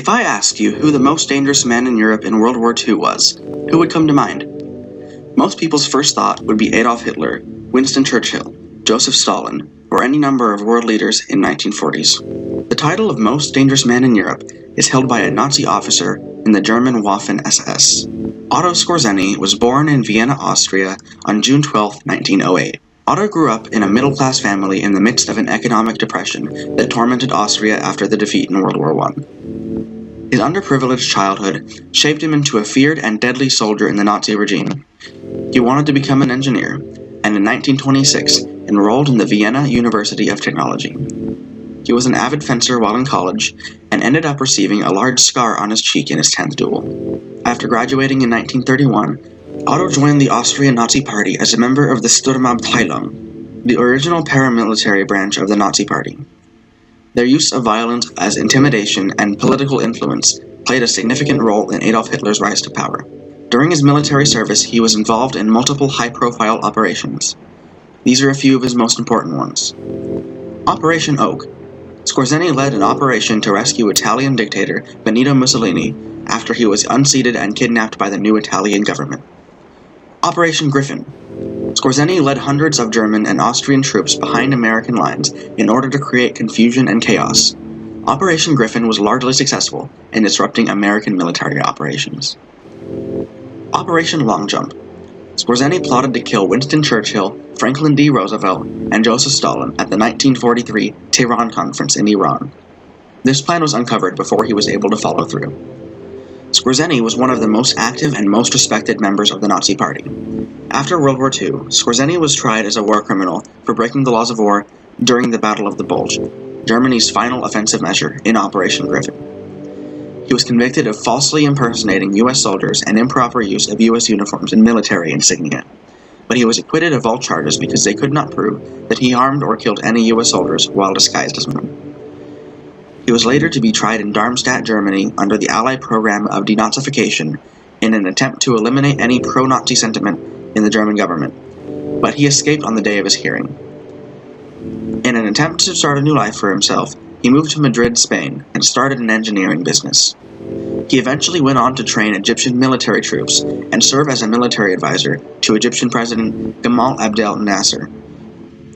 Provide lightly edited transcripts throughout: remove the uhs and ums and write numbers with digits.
If I asked you who the most dangerous man in Europe in World War II was, who would come to mind? Most people's first thought would be Adolf Hitler, Winston Churchill, Joseph Stalin, or any number of world leaders in 1940s. The title of most dangerous man in Europe is held by a Nazi officer in the German Waffen-SS. Otto Skorzeny was born in Vienna, Austria on June 12, 1908. Otto grew up in a middle-class family in the midst of an economic depression that tormented Austria after the defeat in World War I. His underprivileged childhood shaped him into a feared and deadly soldier in the Nazi regime. He wanted to become an engineer, and in 1926 enrolled in the Vienna University of Technology. He was an avid fencer while in college, and ended up receiving a large scar on his cheek in his 10th duel. After graduating in 1931, Otto joined the Austrian Nazi Party as a member of the Sturmabteilung, the original paramilitary branch of the Nazi Party. Their use of violence as intimidation and political influence played a significant role in Adolf Hitler's rise to power. During his military service, he was involved in multiple high-profile operations. These are a few of his most important ones. Operation Oak. Skorzeny led an operation to rescue Italian dictator Benito Mussolini after he was unseated and kidnapped by the new Italian government. Operation Griffin. Skorzeny led hundreds of German and Austrian troops behind American lines in order to create confusion and chaos. Operation Griffin was largely successful in disrupting American military operations. Operation Long Jump. Skorzeny plotted to kill Winston Churchill, Franklin D. Roosevelt, and Joseph Stalin at the 1943 Tehran Conference in Iran. This plan was uncovered before he was able to follow through. Skorzeny was one of the most active and most respected members of the Nazi Party. After World War II, Skorzeny was tried as a war criminal for breaking the laws of war during the Battle of the Bulge, Germany's final offensive measure in Operation Griffin. He was convicted of falsely impersonating U.S. soldiers and improper use of U.S. uniforms and military insignia, but he was acquitted of all charges because they could not prove that he harmed or killed any U.S. soldiers while disguised as one. He was later to be tried in Darmstadt, Germany, under the Allied program of denazification in an attempt to eliminate any pro-Nazi sentiment in the German government, but he escaped on the day of his hearing. In an attempt to start a new life for himself, he moved to Madrid, Spain, and started an engineering business. He eventually went on to train Egyptian military troops and serve as a military advisor to Egyptian President Gamal Abdel Nasser,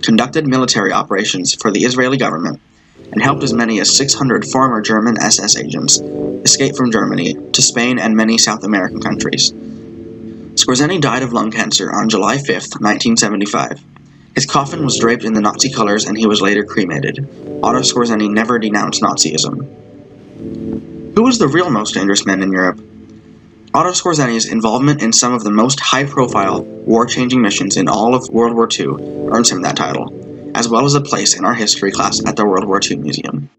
conducted military operations for the Israeli government, and helped as many as 600 former German SS agents escape from Germany to Spain and many South American countries. Skorzeny died of lung cancer on July 5, 1975. His coffin was draped in the Nazi colors and he was later cremated. Otto Skorzeny never denounced Nazism. Who was the real most dangerous man in Europe? Otto Skorzeny's involvement in some of the most high-profile, war-changing missions in all of World War II earns him that title, as well as a place in our history class at the World War II Museum.